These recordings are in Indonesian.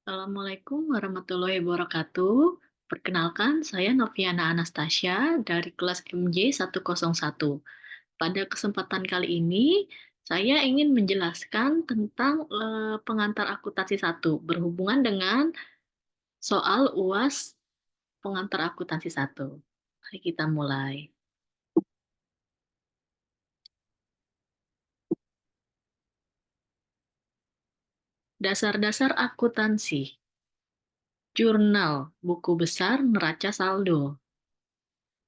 Assalamualaikum warahmatullahi wabarakatuh. Perkenalkan, saya Noviana Anastasia dari kelas MJ101. Pada kesempatan kali ini, saya ingin menjelaskan tentang pengantar akuntansi 1 berhubungan dengan soal UAS pengantar akuntansi 1. Mari kita mulai. Dasar-dasar akuntansi. Jurnal, buku besar neraca saldo.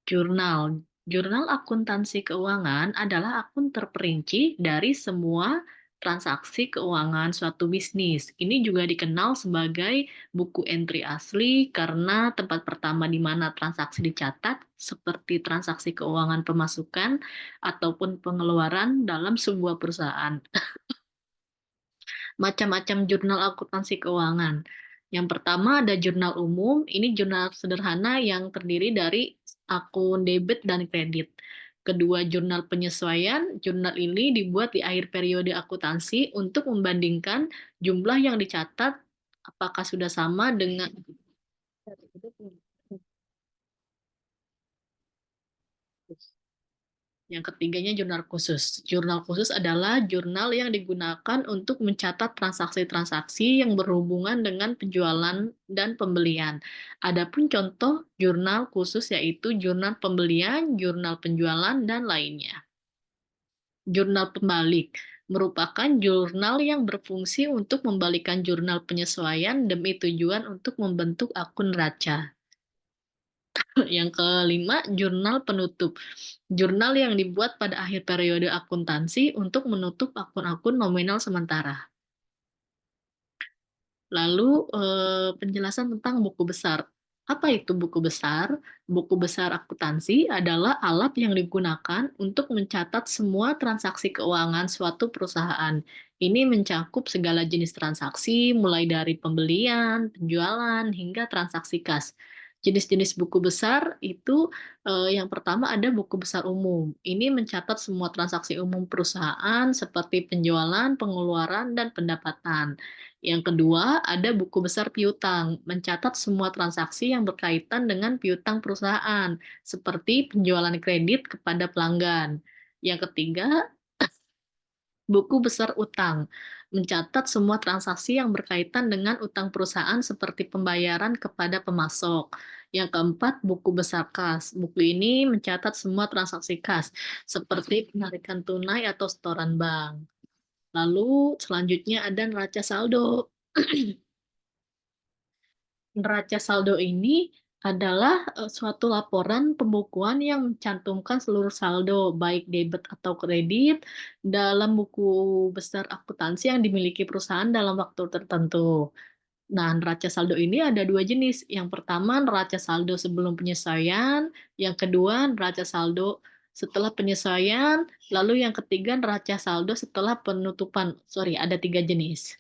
Jurnal. Jurnal akuntansi keuangan adalah akun terperinci dari semua transaksi keuangan suatu bisnis. Ini juga dikenal sebagai buku entry asli karena tempat pertama di mana transaksi dicatat, seperti transaksi keuangan pemasukan ataupun pengeluaran dalam sebuah perusahaan. Macam-macam jurnal akuntansi keuangan. Yang pertama ada jurnal umum, ini jurnal sederhana yang terdiri dari akun debit dan kredit. Kedua, jurnal penyesuaian. Jurnal ini dibuat di akhir periode akuntansi untuk membandingkan jumlah yang dicatat apakah sudah sama dengan. Yang ketiganya jurnal khusus. Jurnal khusus adalah jurnal yang digunakan untuk mencatat transaksi-transaksi yang berhubungan dengan penjualan dan pembelian. Adapun contoh jurnal khusus yaitu jurnal pembelian, jurnal penjualan, dan lainnya. Jurnal pembalik merupakan jurnal yang berfungsi untuk membalikan jurnal penyesuaian demi tujuan untuk membentuk akun neraca. Yang kelima, jurnal penutup. Jurnal yang dibuat pada akhir periode akuntansi untuk menutup akun-akun nominal sementara. Lalu penjelasan tentang buku besar. Apa itu buku besar? Buku besar akuntansi adalah alat yang digunakan untuk mencatat semua transaksi keuangan suatu perusahaan. Ini mencakup segala jenis transaksi, mulai dari pembelian, penjualan, hingga transaksi kas. Jenis-jenis buku besar itu yang pertama ada buku besar umum. Ini mencatat semua transaksi umum perusahaan seperti penjualan, pengeluaran, dan pendapatan. Yang kedua, ada buku besar piutang, mencatat semua transaksi yang berkaitan dengan piutang perusahaan, seperti penjualan kredit kepada pelanggan. Yang ketiga, buku besar utang, mencatat semua transaksi yang berkaitan dengan utang perusahaan seperti pembayaran kepada pemasok. Yang keempat, buku besar kas. Buku ini mencatat semua transaksi kas, seperti penarikan tunai atau setoran bank. Lalu selanjutnya ada neraca saldo. Neraca saldo ini adalah suatu laporan pembukuan yang mencantumkan seluruh saldo, baik debit atau kredit, dalam buku besar akuntansi yang dimiliki perusahaan dalam waktu tertentu. Nah, neraca saldo ini ada dua jenis. Yang pertama, neraca saldo sebelum penyesuaian. Yang kedua, neraca saldo setelah penyesuaian. Lalu yang ketiga, neraca saldo setelah penutupan. Sorry, ada tiga jenis.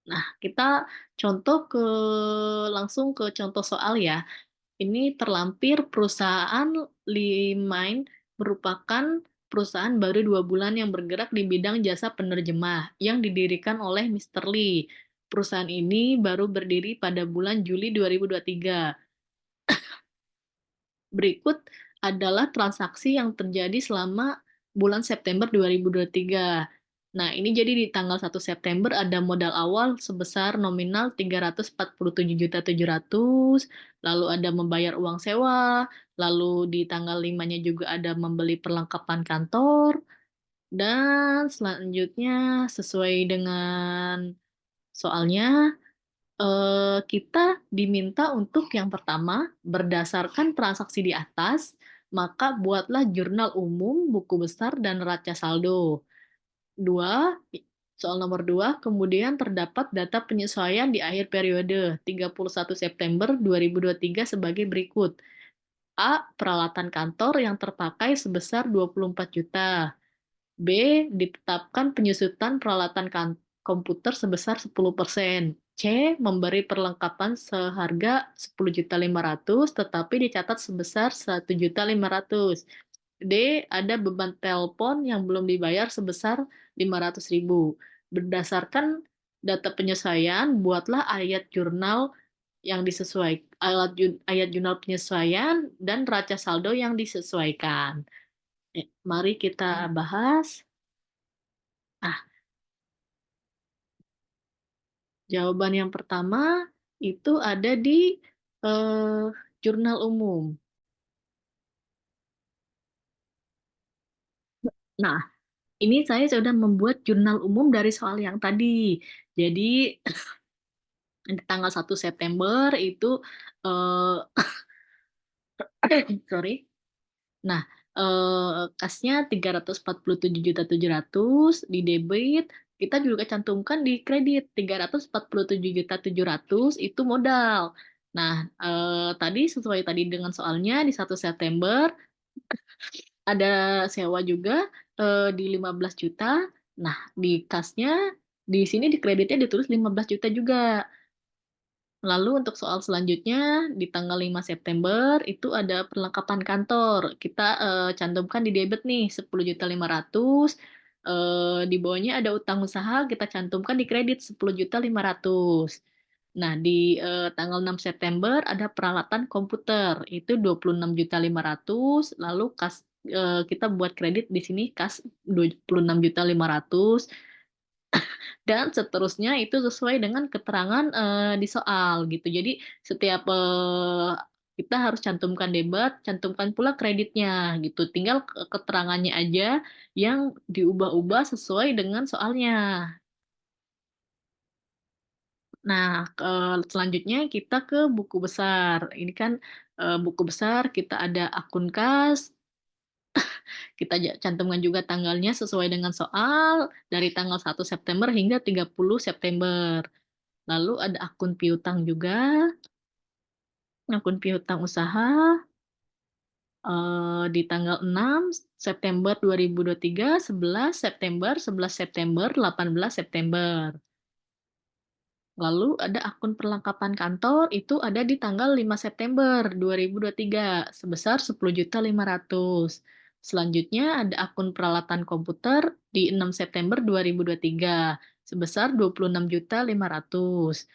Nah, kita contoh langsung ke contoh soal ya. Ini terlampir perusahaan Limain merupakan perusahaan baru 2 bulan yang bergerak di bidang jasa penerjemah yang didirikan oleh Mr. Lee. Perusahaan ini baru berdiri pada bulan Juli 2023. Berikut adalah transaksi yang terjadi selama bulan September 2023. Nah, ini jadi di tanggal 1 September ada modal awal sebesar nominal 347.700.000, lalu ada membayar uang sewa, lalu di tanggal 5-nya juga ada membeli perlengkapan kantor, dan selanjutnya sesuai dengan soalnya kita diminta untuk yang pertama, berdasarkan transaksi di atas, maka buatlah jurnal umum, buku besar, dan neraca saldo. Dua, soal nomor 2, kemudian terdapat data penyesuaian di akhir periode 31 September 2023 sebagai berikut. A. Peralatan kantor yang terpakai sebesar 24 juta. B. Ditetapkan penyusutan peralatan komputer sebesar 10%. C. Memberi perlengkapan seharga 10.500.000 tetapi dicatat sebesar 1.500.000. D. Ada beban telepon yang belum dibayar sebesar 500.000. Berdasarkan data penyesuaian, buatlah ayat jurnal yang disesuaikan, ayat jurnal penyesuaian dan raca saldo yang disesuaikan. Mari kita bahas. Ah, Jawaban yang pertama itu ada di eh, jurnal umum. Nah, ini saya sudah membuat jurnal umum dari soal yang tadi. Jadi, di tanggal 1 September itu, eh sorry. Nah, kasnya 347.700.000 di debit, kita juga cantumkan di kredit 347.700.000 itu modal. Nah, tadi sesuai tadi dengan soalnya di 1 September ada sewa juga di 15 juta. Nah, di kasnya di sini di kreditnya ditulis 15 juta juga. Lalu untuk soal selanjutnya di tanggal 5 September itu ada perlengkapan kantor. Kita cantumkan di debit nih 10.500.000. Di bawahnya ada utang usaha, kita cantumkan di kredit 10.500.000. Nah, di tanggal 6 September ada peralatan komputer, itu 26.500.000. Lalu kas kita buat kredit di sini kas 26.500.000 dan seterusnya itu sesuai dengan keterangan di soal gitu. Jadi setiap kita harus cantumkan debit, cantumkan pula kreditnya gitu. Tinggal keterangannya aja yang diubah-ubah sesuai dengan soalnya. Nah, selanjutnya kita ke buku besar. Ini kan buku besar, kita ada akun kas, kita cantumkan juga tanggalnya sesuai dengan soal dari tanggal 1 September hingga 30 September. Lalu ada akun piutang juga, akun piutang usaha di tanggal 6 September 2023, 11 September, 11 September, 18 September. Lalu ada akun perlengkapan kantor itu ada di tanggal 5 September 2023 sebesar 10.500.000. Selanjutnya ada akun peralatan komputer di 6 September 2023 sebesar 26.500.000.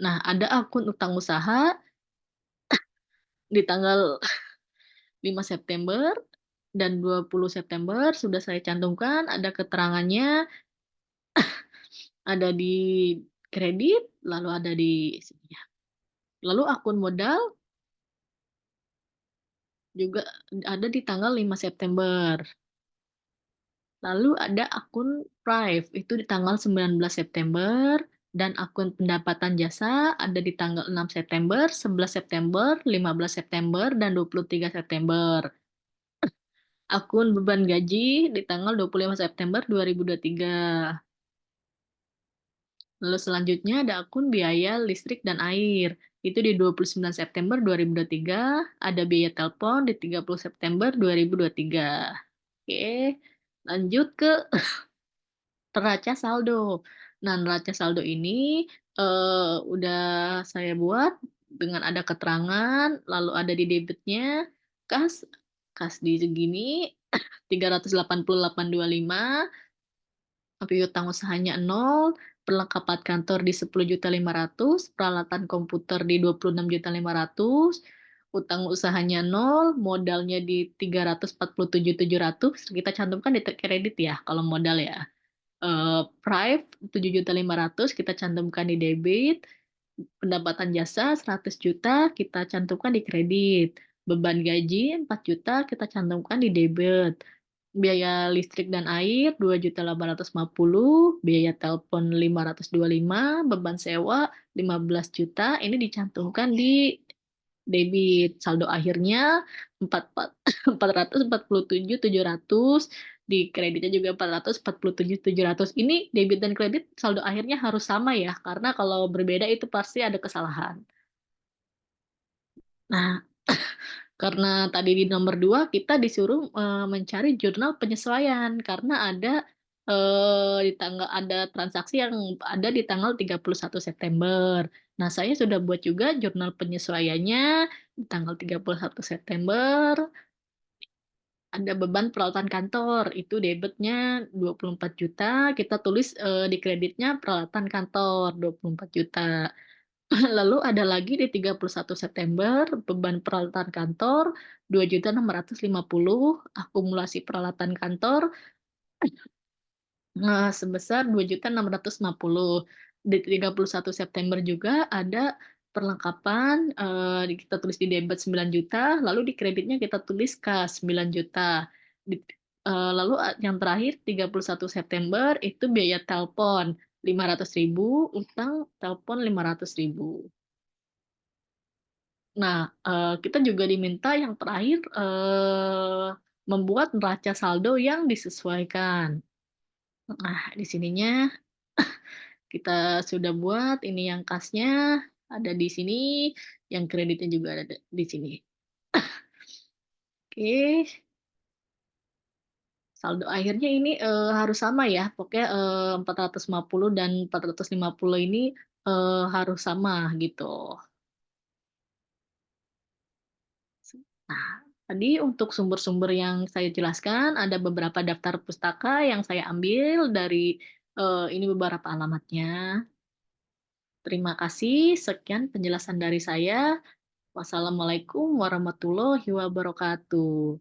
Nah, ada akun utang usaha di tanggal 5 September dan 20 September sudah saya cantumkan, ada keterangannya, ada di kredit, lalu ada di sini ya. Lalu akun modal juga ada di tanggal 5 September. Lalu ada akun Prive itu di tanggal 19 September dan akun pendapatan jasa ada di tanggal 6 September, 11 September, 15 September, dan 23 September. Akun beban gaji di tanggal 25 September 2023. Lalu selanjutnya ada akun biaya listrik dan air. Itu di 29 September 2023, ada biaya telepon di 30 September 2023. Oke, lanjut ke neraca saldo. Nah, neraca saldo ini udah saya buat dengan ada keterangan, lalu ada di debitnya, kas, kas di segini, 388.25, piutang usahanya 0, perlengkapan kantor di 10.500.000, peralatan komputer di 26.500.000, utang usahanya 0, modalnya di 347.700, kita cantumkan di kredit ya kalau modal ya. Prive 7.500.000 kita cantumkan di debit, pendapatan jasa 100 juta kita cantumkan di kredit, beban gaji 4 juta kita cantumkan di debit, biaya listrik dan air 2.850.000, biaya telepon 525, beban sewa 15 juta, ini dicantumkan di debit. Saldo akhirnya 447.700, di kreditnya juga 447.700. Ini debit dan kredit saldo akhirnya harus sama ya, karena kalau berbeda itu pasti ada kesalahan. Nah, karena tadi di nomor 2 kita disuruh mencari jurnal penyesuaian karena ada di tanggal ada transaksi yang ada di tanggal 31 September. Nah, saya sudah buat juga jurnal penyesuaiannya di tanggal 31 September. Ada beban peralatan kantor, itu debitnya 24 juta, kita tulis, di kreditnya peralatan kantor 24 juta. Lalu ada lagi di 31 September, beban peralatan kantor 2.650.000, akumulasi peralatan kantor sebesar 2.650.000. Di 31 September juga ada perlengkapan, kita tulis di debit 9 juta, lalu di kreditnya kita tulis kas 9 juta. Lalu yang terakhir 31 September itu biaya telepon 500.000, utang telepon 500.000. Nah, kita juga diminta yang terakhir, membuat neraca saldo yang disesuaikan. Nah, di sininya kita sudah buat, ini yang kasnya ada di sini, yang kreditnya juga ada di sini. Oke, saldo akhirnya ini harus sama ya, pokoknya 450 dan 450 ini harus sama gitu. Nah, tadi untuk sumber-sumber yang saya jelaskan, ada beberapa daftar pustaka yang saya ambil dari ini beberapa alamatnya. Terima kasih, sekian penjelasan dari saya. Wassalamualaikum warahmatullahi wabarakatuh.